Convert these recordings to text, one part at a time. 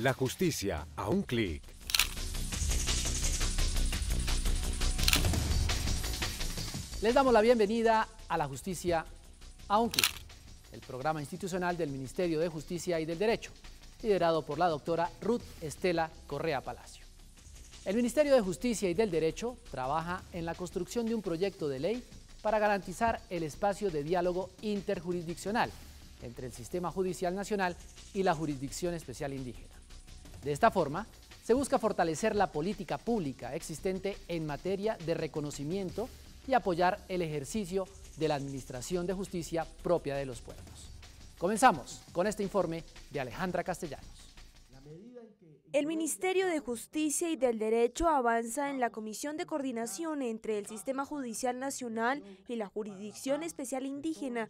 La justicia a un clic. Les damos la bienvenida a La Justicia a un clic, el programa institucional del Ministerio de Justicia y del Derecho, liderado por la doctora Ruth Estela Correa Palacio. El Ministerio de Justicia y del Derecho trabaja en la construcción de un proyecto de ley para garantizar el espacio de diálogo interjurisdiccional entre el Sistema Judicial Nacional y la Jurisdicción Especial Indígena. De esta forma, se busca fortalecer la política pública existente en materia de reconocimiento y apoyar el ejercicio de la administración de justicia propia de los pueblos. Comenzamos con este informe de Alejandra Castellanos. El Ministerio de Justicia y del Derecho avanza en la Comisión de Coordinación entre el Sistema Judicial Nacional y la Jurisdicción Especial Indígena,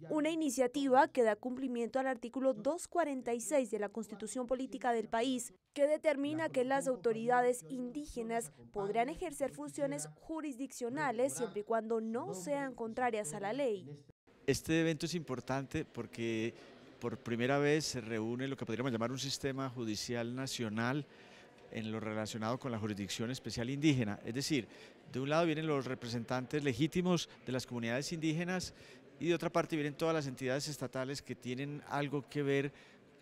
una iniciativa que da cumplimiento al artículo 246 de la Constitución Política del país, que determina que las autoridades indígenas podrán ejercer funciones jurisdiccionales siempre y cuando no sean contrarias a la ley. Este evento es importante porque por primera vez se reúne lo que podríamos llamar un sistema judicial nacional en lo relacionado con la jurisdicción especial indígena. Es decir, de un lado vienen los representantes legítimos de las comunidades indígenas y de otra parte vienen todas las entidades estatales que tienen algo que ver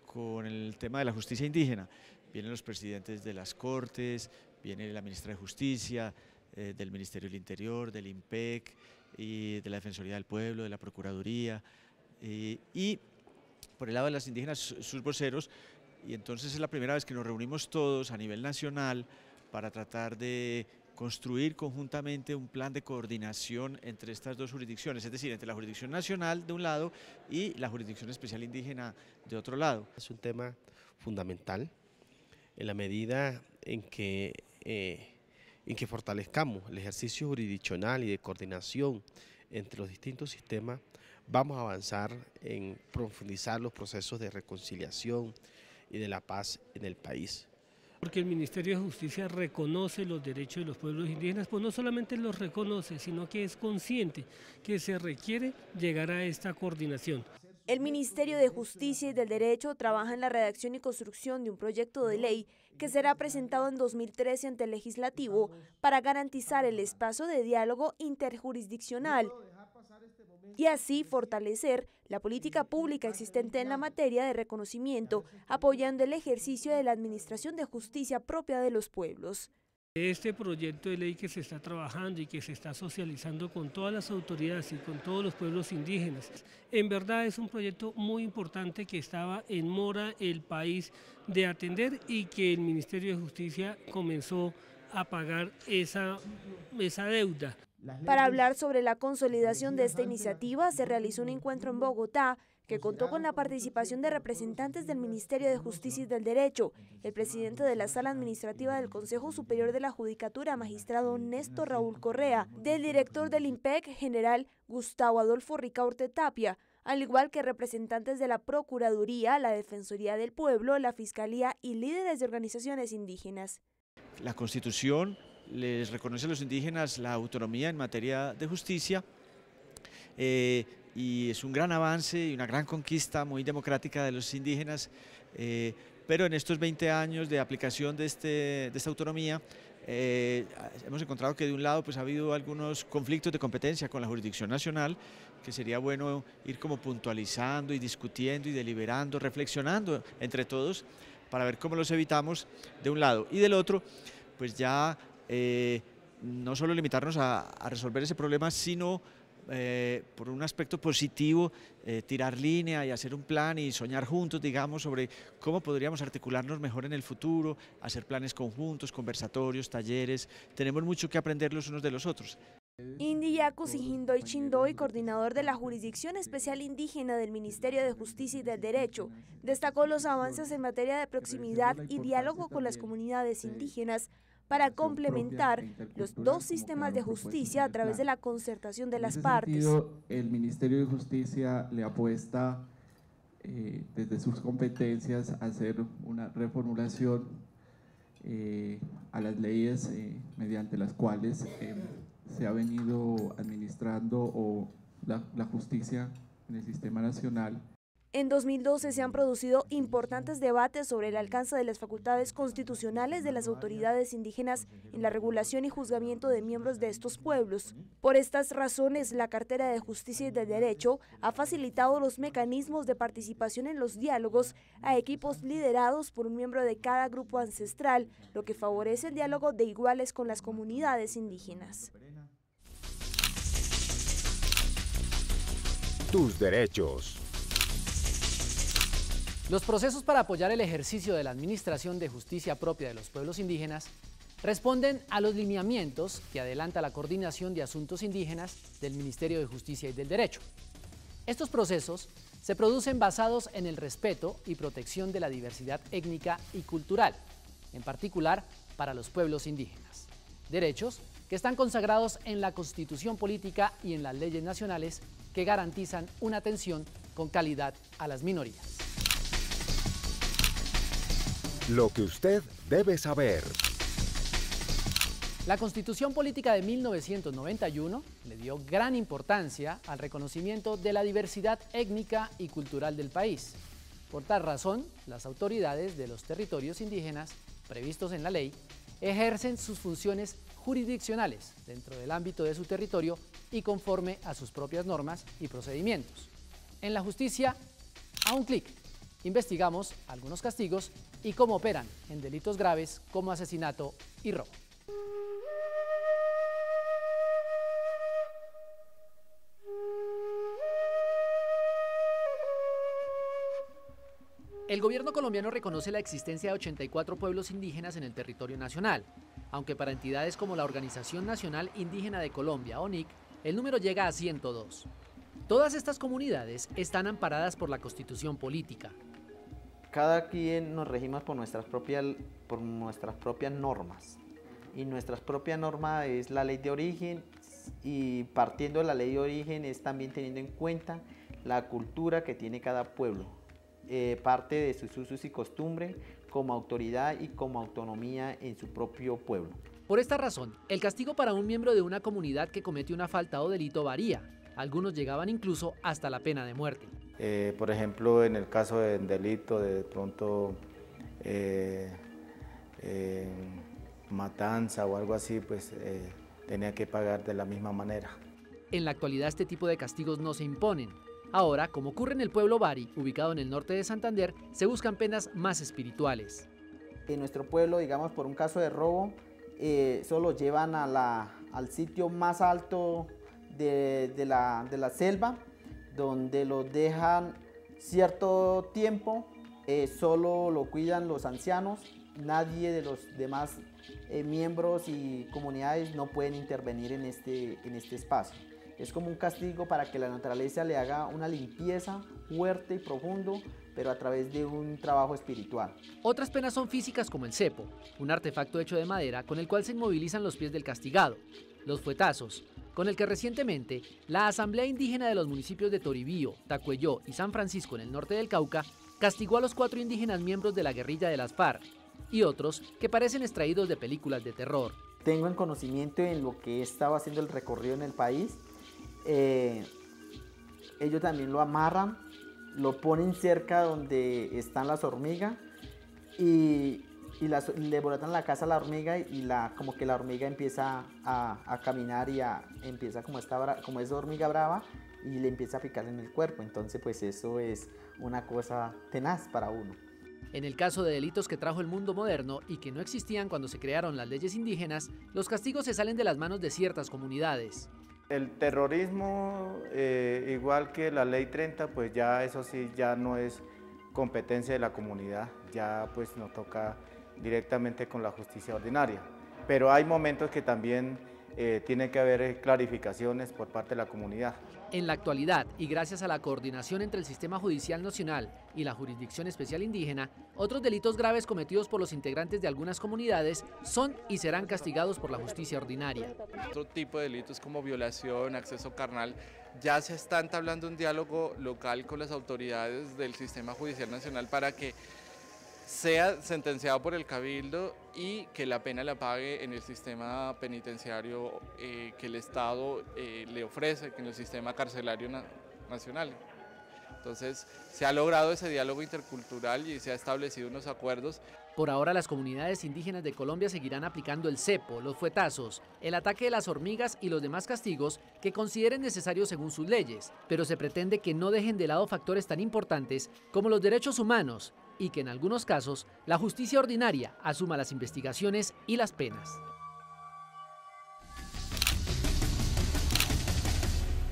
con el tema de la justicia indígena. Vienen los presidentes de las Cortes, viene la ministra de Justicia, del Ministerio del Interior, del IMPEC, y de la Defensoría del Pueblo, de la Procuraduría, y por el lado de las indígenas sus voceros, y entonces es la primera vez que nos reunimos todos a nivel nacional para tratar de construir conjuntamente un plan de coordinación entre estas dos jurisdicciones, es decir, entre la jurisdicción nacional de un lado y la jurisdicción especial indígena de otro lado. Es un tema fundamental en la medida en que fortalezcamos el ejercicio jurisdiccional y de coordinación entre los distintos sistemas, vamos a avanzar en profundizar los procesos de reconciliación y de la paz en el país. Porque el Ministerio de Justicia reconoce los derechos de los pueblos indígenas, pues no solamente los reconoce, sino que es consciente que se requiere llegar a esta coordinación. El Ministerio de Justicia y del Derecho trabaja en la redacción y construcción de un proyecto de ley que será presentado en 2013 ante el Legislativo para garantizar el espacio de diálogo interjurisdiccional y así fortalecer la política pública existente en la materia de reconocimiento, apoyando el ejercicio de la administración de justicia propia de los pueblos. Este proyecto de ley que se está trabajando y que se está socializando con todas las autoridades y con todos los pueblos indígenas, en verdad es un proyecto muy importante que estaba en mora el país de atender y que el Ministerio de Justicia comenzó a pagar esa deuda. Para hablar sobre la consolidación de esta iniciativa, se realizó un encuentro en Bogotá que contó con la participación de representantes del Ministerio de Justicia y del Derecho, el presidente de la Sala Administrativa del Consejo Superior de la Judicatura, magistrado Néstor Raúl Correa, del director del IMPEC, general Gustavo Adolfo Ricaurte Tapia, al igual que representantes de la Procuraduría, la Defensoría del Pueblo, la Fiscalía y líderes de organizaciones indígenas. La Constitución les reconoce a los indígenas la autonomía en materia de justicia y es un gran avance y una gran conquista muy democrática de los indígenas, pero en estos 20 años de aplicación de esta autonomía hemos encontrado que de un lado pues ha habido algunos conflictos de competencia con la jurisdicción nacional, que sería bueno ir como puntualizando y discutiendo y deliberando, reflexionando entre todos para ver cómo los evitamos de un lado, y del otro pues ya no solo limitarnos a resolver ese problema, sino por un aspecto positivo, tirar línea y hacer un plan y soñar juntos, digamos, sobre cómo podríamos articularnos mejor en el futuro, hacer planes conjuntos, conversatorios, talleres. Tenemos mucho que aprender los unos de los otros. Indy Yacu Sijindoy Chindoy, coordinador de la Jurisdicción Especial Indígena del Ministerio de Justicia y del Derecho, destacó los avances en materia de proximidad y diálogo con las comunidades indígenas para complementar los dos sistemas de justicia a través de la concertación de las partes. El Ministerio de Justicia le apuesta desde sus competencias a hacer una reformulación a las leyes mediante las cuales se ha venido administrando la justicia en el sistema nacional. En 2012 se han producido importantes debates sobre el alcance de las facultades constitucionales de las autoridades indígenas en la regulación y juzgamiento de miembros de estos pueblos. Por estas razones, la cartera de Justicia y del Derecho ha facilitado los mecanismos de participación en los diálogos a equipos liderados por un miembro de cada grupo ancestral, lo que favorece el diálogo de iguales con las comunidades indígenas. Tus derechos. Los procesos para apoyar el ejercicio de la administración de justicia propia de los pueblos indígenas responden a los lineamientos que adelanta la Coordinación de Asuntos Indígenas del Ministerio de Justicia y del Derecho. Estos procesos se producen basados en el respeto y protección de la diversidad étnica y cultural, en particular para los pueblos indígenas. Derechos que están consagrados en la Constitución Política y en las leyes nacionales que garantizan una atención con calidad a las minorías. Lo que usted debe saber. La Constitución Política de 1991 le dio gran importancia al reconocimiento de la diversidad étnica y cultural del país. Por tal razón, las autoridades de los territorios indígenas, previstos en la ley, ejercen sus funciones jurisdiccionales dentro del ámbito de su territorio y conforme a sus propias normas y procedimientos. En la justicia, a un clic, investigamos algunos castigos y cómo operan en delitos graves como asesinato y robo. El gobierno colombiano reconoce la existencia de 84 pueblos indígenas en el territorio nacional, aunque para entidades como la Organización Nacional Indígena de Colombia, ONIC, el número llega a 102. Todas estas comunidades están amparadas por la Constitución Política. Cada quien nos regimos por nuestras propias normas, y nuestra propia norma es la ley de origen, y partiendo de la ley de origen es también teniendo en cuenta la cultura que tiene cada pueblo, parte de sus usos y costumbres como autoridad y como autonomía en su propio pueblo. Por esta razón, el castigo para un miembro de una comunidad que comete una falta o delito varía. Algunos llegaban incluso hasta la pena de muerte. Por ejemplo, en el caso del delito de pronto matanza o algo así, pues tenía que pagar de la misma manera. En la actualidad este tipo de castigos no se imponen. Ahora, como ocurre en el pueblo Bari, ubicado en el norte de Santander, se buscan penas más espirituales. En nuestro pueblo, digamos, por un caso de robo, solo llevan al sitio más alto de la selva, donde lo dejan cierto tiempo, solo lo cuidan los ancianos, nadie de los demás miembros y comunidades no pueden intervenir en este espacio. Es como un castigo para que la naturaleza le haga una limpieza fuerte y profundo, pero a través de un trabajo espiritual. Otras penas son físicas como el cepo, un artefacto hecho de madera con el cual se inmovilizan los pies del castigado, los fuetazos, con el que recientemente la Asamblea Indígena de los municipios de Toribío, Tacuelló y San Francisco en el norte del Cauca castigó a los 4 indígenas miembros de la guerrilla de las FARC y otros que parecen extraídos de películas de terror. Tengo en conocimiento en lo que he estado haciendo el recorrido en el país. Ellos también lo amarran, lo ponen cerca donde están las hormigas y le brotan la casa a la hormiga y como que la hormiga empieza a caminar y empieza como es hormiga brava y le empieza a picar en el cuerpo. Entonces pues eso es una cosa tenaz para uno. En el caso de delitos que trajo el mundo moderno y que no existían cuando se crearon las leyes indígenas, los castigos se salen de las manos de ciertas comunidades. El terrorismo, igual que la ley 30, pues ya eso sí, ya no es competencia de la comunidad, ya pues nos toca directamente con la justicia ordinaria. Pero hay momentos que también tiene que haber clarificaciones por parte de la comunidad. En la actualidad, y gracias a la coordinación entre el Sistema Judicial Nacional y la Jurisdicción Especial Indígena, otros delitos graves cometidos por los integrantes de algunas comunidades son y serán castigados por la justicia ordinaria. Otro tipo de delitos como violación, acceso carnal, ya se está entablando un diálogo local con las autoridades del Sistema Judicial Nacional para que sea sentenciado por el Cabildo y que la pena la pague en el sistema penitenciario que el Estado le ofrece, que en el sistema carcelario nacional. Entonces se ha logrado ese diálogo intercultural y se ha establecido unos acuerdos. Por ahora las comunidades indígenas de Colombia seguirán aplicando el cepo, los fuetazos, el ataque de las hormigas y los demás castigos que consideren necesarios según sus leyes, pero se pretende que no dejen de lado factores tan importantes como los derechos humanos y que en algunos casos la justicia ordinaria asuma las investigaciones y las penas.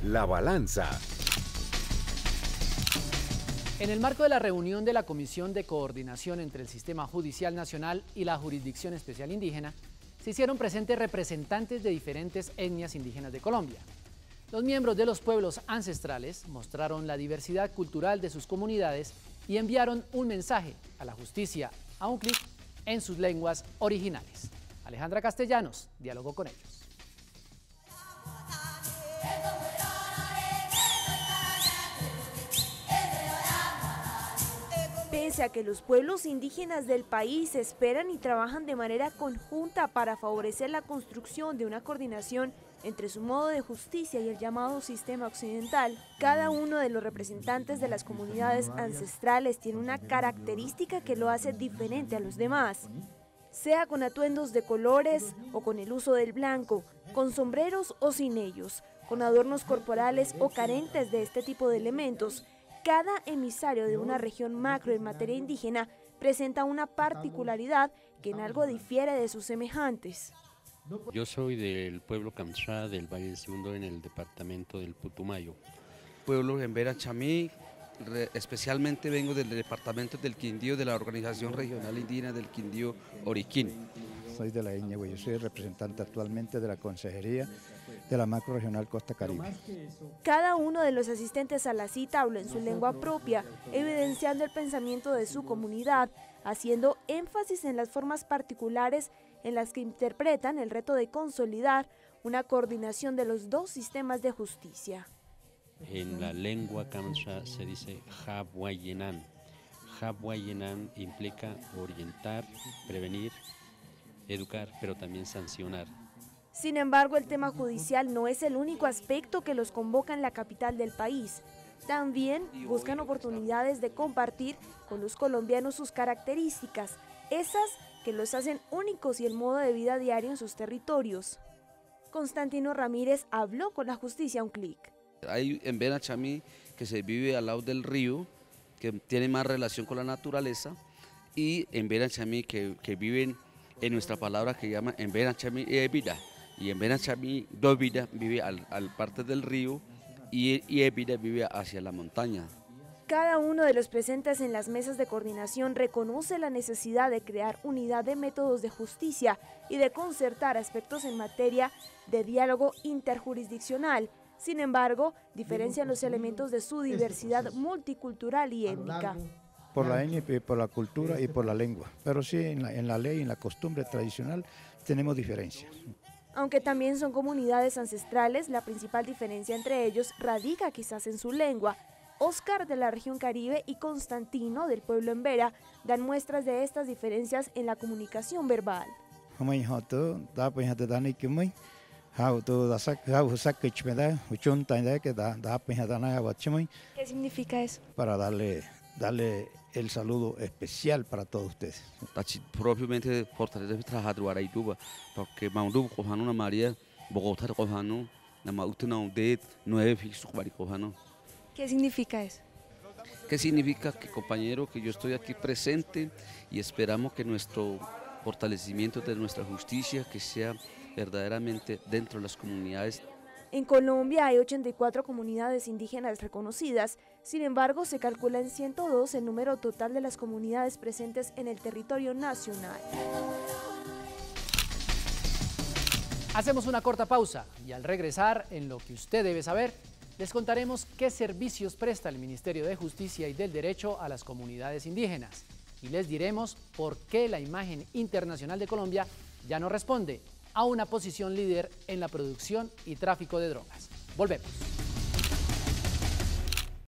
La balanza. En el marco de la reunión de la Comisión de Coordinación entre el Sistema Judicial Nacional y la Jurisdicción Especial Indígena, se hicieron presentes representantes de diferentes etnias indígenas de Colombia. Los miembros de los pueblos ancestrales mostraron la diversidad cultural de sus comunidades y enviaron un mensaje a la justicia a un clic en sus lenguas originales. Alejandra Castellanos dialogó con ellos. Pese a que los pueblos indígenas del país esperan y trabajan de manera conjunta para favorecer la construcción de una coordinación entre su modo de justicia y el llamado sistema occidental, cada uno de los representantes de las comunidades ancestrales tiene una característica que lo hace diferente a los demás. Sea con atuendos de colores o con el uso del blanco, con sombreros o sin ellos, con adornos corporales o carentes de este tipo de elementos, cada emisario de una región macro en materia indígena presenta una particularidad que en algo difiere de sus semejantes. Yo soy del pueblo Kamsha del Valle del Segundo en el departamento del Putumayo. Pueblo Embera Chamí, especialmente vengo del departamento del Quindío, de la Organización Regional Indígena del Quindío Oriquín. Soy de la Iñehue, yo soy representante actualmente de la Consejería de la Macrorregional Costa Caribe. Cada uno de los asistentes a la cita habló en su lengua propia, evidenciando el pensamiento de su comunidad, haciendo énfasis en las formas particulares en las que interpretan el reto de consolidar una coordinación de los dos sistemas de justicia. En la lengua Kamsha se dice Habwayenan. Habwayenan implica orientar, prevenir, educar, pero también sancionar. Sin embargo, el tema judicial no es el único aspecto que los convoca en la capital del país. También buscan oportunidades de compartir con los colombianos sus características, esas que los hacen únicos y el modo de vida diario en sus territorios. Constantino Ramírez habló con la justicia a un clic. Hay en Benachamí que se vive al lado del río, que tiene más relación con la naturaleza, y en Benachamí que viven en nuestra palabra que llama en Benachamí Evida, y en Benachamí Dovida vive al parte del río y Evida vive hacia la montaña. Cada uno de los presentes en las mesas de coordinación reconoce la necesidad de crear unidad de métodos de justicia y de concertar aspectos en materia de diálogo interjurisdiccional. Sin embargo, diferencian los elementos de su diversidad multicultural y étnica. Por la etnia, por la cultura y por la lengua, pero sí en la ley, en la costumbre tradicional tenemos diferencias. Aunque también son comunidades ancestrales, la principal diferencia entre ellos radica quizás en su lengua. Oscar de la región Caribe y Constantino del pueblo Embera dan muestras de estas diferencias en la comunicación verbal. ¿Qué significa eso? Para darle el saludo especial para todos ustedes. Propiamente fortaleza trabajar y tuba, porque Maundu cojano una María, Bogotá cojano, la Mautena de 9 fixos cojano. ¿Qué significa eso? ¿Qué significa? Que compañero, que yo estoy aquí presente y esperamos que nuestro fortalecimiento de nuestra justicia que sea verdaderamente dentro de las comunidades. En Colombia hay 84 comunidades indígenas reconocidas, sin embargo se calcula en 102 el número total de las comunidades presentes en el territorio nacional. Hacemos una corta pausa y al regresar, en lo que usted debe saber, les contaremos qué servicios presta el Ministerio de Justicia y del Derecho a las comunidades indígenas. Y les diremos por qué la imagen internacional de Colombia ya no responde a una posición líder en la producción y tráfico de drogas. Volvemos.